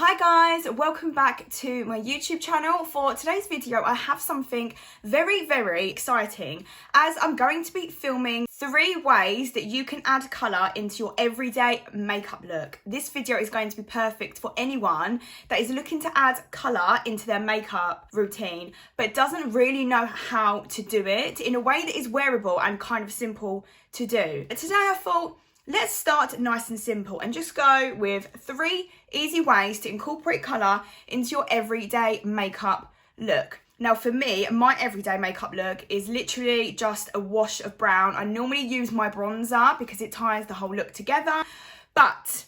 Hi guys, welcome back to my YouTube channel. For today's video, I have something very exciting, as I'm going to be filming 3 ways that you can add colour into your everyday makeup look. This video is going to be perfect for anyone that is looking to add colour into their makeup routine, but doesn't really know how to do it in a way that is wearable and kind of simple to do. Today I thought, let's start nice and simple and just go with 3 easy ways to incorporate colour into your everyday makeup look. Now for me, my everyday makeup look is literally just a wash of brown. I normally use my bronzer because it ties the whole look together. But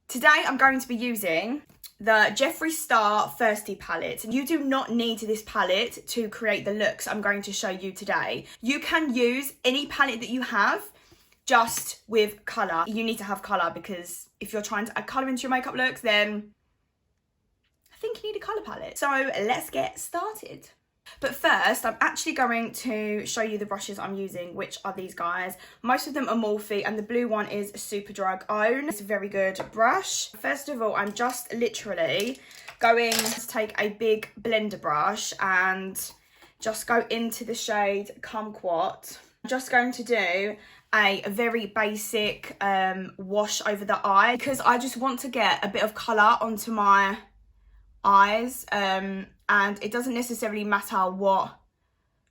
today I'm going to be using the Jeffree Star Thirsty Palette. You do not need this palette to create the looks I'm going to show you today. You can use any palette that you have, just with colour. You need to have colour because if you're trying to add colour into your makeup looks, then I think you need a colour palette. So let's get started. But first, I'm actually going to show you the brushes I'm using, which are these guys. Most of them are Morphe and the blue one is Superdrug Own. It's a very good brush. First of all, I'm just literally going to take a big blender brush and just go into the shade Kumquat. I'm just going to do a very basic wash over the eye because I just want to get a bit of colour onto my eyes, and it doesn't necessarily matter what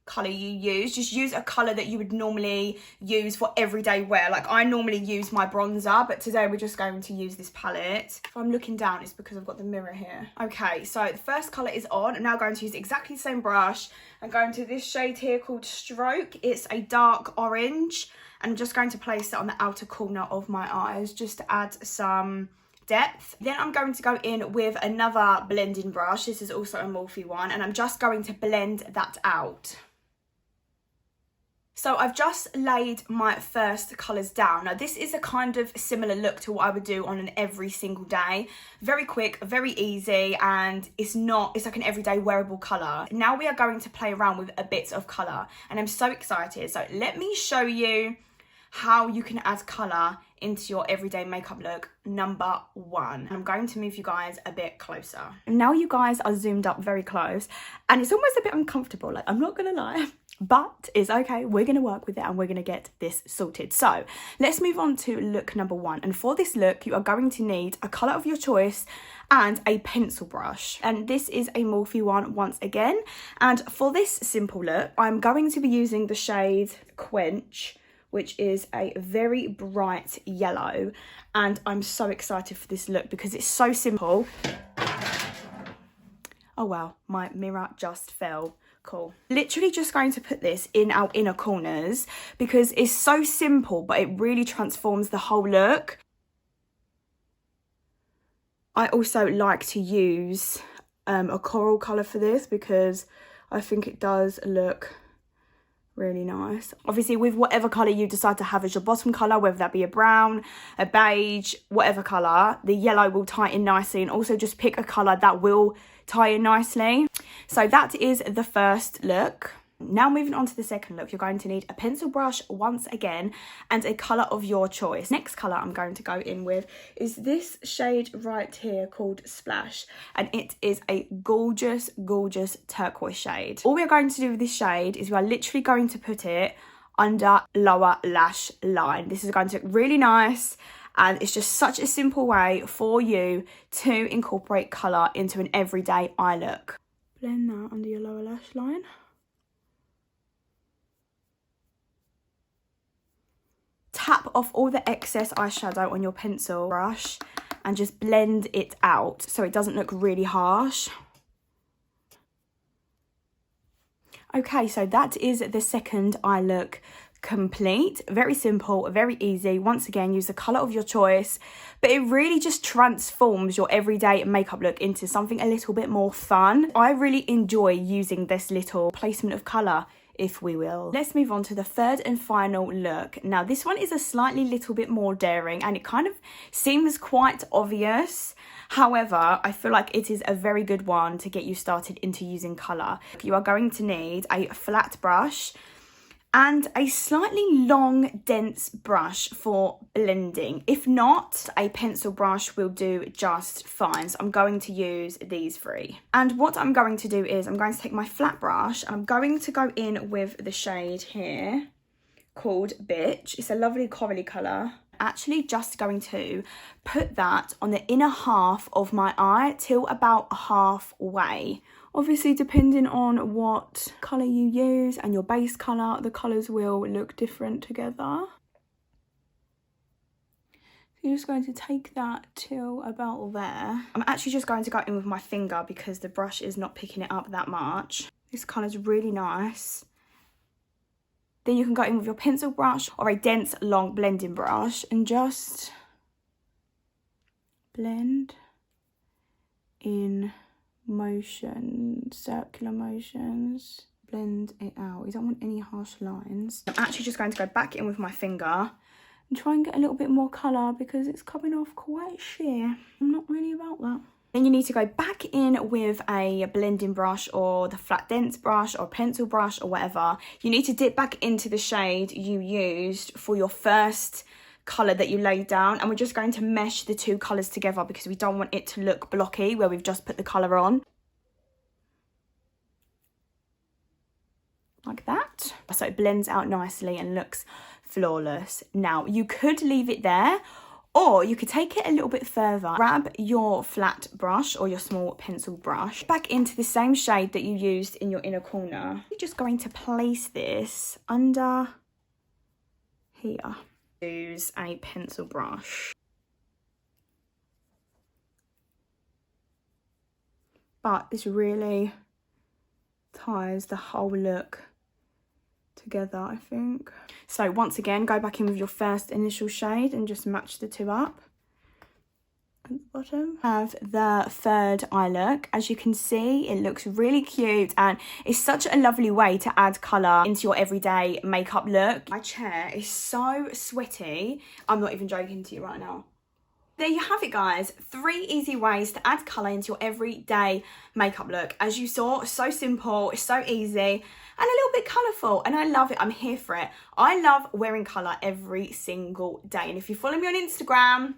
colour you use. Just use a colour that you would normally use for everyday wear. Like I normally use my bronzer, but today we're just going to use this palette. If I'm looking down, it's because I've got the mirror here. Okay, so the first colour is on. I'm now going to use exactly the same brush. I'm going to this shade here called Stroke. It's a dark orange. I'm just going to place it on the outer corner of my eyes just to add some depth. Then I'm going to go in with another blending brush. This is also a Morphe one, and I'm just going to blend that out. So I've just laid my first colours down. Now this is a kind of similar look to what I would do on an every single day. Very quick, very easy, and it's like an everyday wearable colour. Now we are going to play around with a bit of colour, and I'm so excited. So let me show you how you can add colour into your everyday makeup look. Number 1. I'm going to move you guys a bit closer. Now you guys are zoomed up very close, and it's almost a bit uncomfortable, like I'm not gonna lie, but it's okay. We're gonna work with it and we're gonna get this sorted. So let's move on to look number 1. And for this look, you are going to need a colour of your choice and a pencil brush. And this is a Morphe one once again. And for this simple look, I'm going to be using the shade Quench, which is a very bright yellow, and I'm so excited for this look because it's so simple. Oh wow, my mirror just fell. Cool. Literally just going to put this in our inner corners because it's so simple, but it really transforms the whole look. I also like to use a coral colour for this because I think it does look really nice. Obviously with whatever colour you decide to have as your bottom colour, whether that be a brown, a beige, whatever colour, the yellow will tie in nicely, and also just pick a colour that will tie in nicely. So that is the first look. Now moving on to the second look, you're going to need a pencil brush once again and a colour of your choice. Next colour I'm going to go in with is this shade right here called Splash, and it is a gorgeous turquoise shade. All we are going to do with this shade is we are literally going to put it under lower lash line. This is going to look really nice, and it's just such a simple way for you to incorporate colour into an everyday eye look. Blend that under your lower lash line. Tap off all the excess eyeshadow on your pencil brush and just blend it out so it doesn't look really harsh. Okay, so that is the second eye look complete. Very simple, very easy. Once again, use the colour of your choice, but it really just transforms your everyday makeup look into something a little bit more fun. I really enjoy using this little placement of colour, if we will. Let's move on to the third and final look. Now this one is a slightly little bit more daring and it kind of seems quite obvious. However, I feel like it is a very good one to get you started into using colour. You are going to need a flat brush and a slightly long, dense brush for blending. If not, a pencil brush will do just fine. So I'm going to use these three. And what I'm going to do is I'm going to take my flat brush and I'm going to go in with the shade here called Bitch. It's a lovely corally colour. Actually just going to put that on the inner half of my eye till about halfway. Obviously, depending on what colour you use and your base colour, the colours will look different together. So you're just going to take that till about there. I'm actually just going to go in with my finger because the brush is not picking it up that much. This colour's really nice. Then you can go in with your pencil brush or a dense, long blending brush and just blend in motion, circular motions. Blend it out. You don't want any harsh lines. I'm actually just going to go back in with my finger and try and get a little bit more colour because it's coming off quite sheer. I'm not really about that. Then you need to go back in with a blending brush or the flat dense brush or pencil brush or whatever. You need to dip back into the shade you used for your first colour that you laid down, and we're just going to mesh the two colours together because we don't want it to look blocky where we've just put the colour on. Like that. So it blends out nicely and looks flawless. Now you could leave it there, or you could take it a little bit further. Grab your flat brush or your small pencil brush back into the same shade that you used in your inner corner. You're just going to place this under here. Use a pencil brush. But this really ties the whole look together, I think. So once again, go back in with your first initial shade and just match the two up. At the bottom, have the third eye look. As you can see, it looks really cute and it's such a lovely way to add colour into your everyday makeup look. My chair is so sweaty. I'm not even joking to you right now. There you have it, guys. 3 easy ways to add colour into your everyday makeup look. As you saw, so simple, it's so easy and a little bit colourful, and I love it. I'm here for it. I love wearing colour every single day, and if you follow me on Instagram,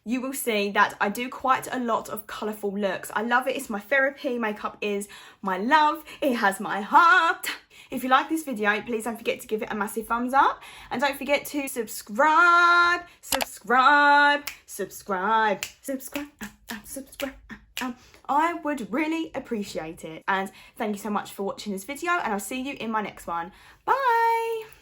you will see that I do quite a lot of colourful looks. I love it. It's my therapy. Makeup is my love. It has my heart. If you like this video, please don't forget to give it a massive thumbs up. And don't forget to subscribe. I would really appreciate it. And thank you so much for watching this video. And I'll see you in my next one. Bye.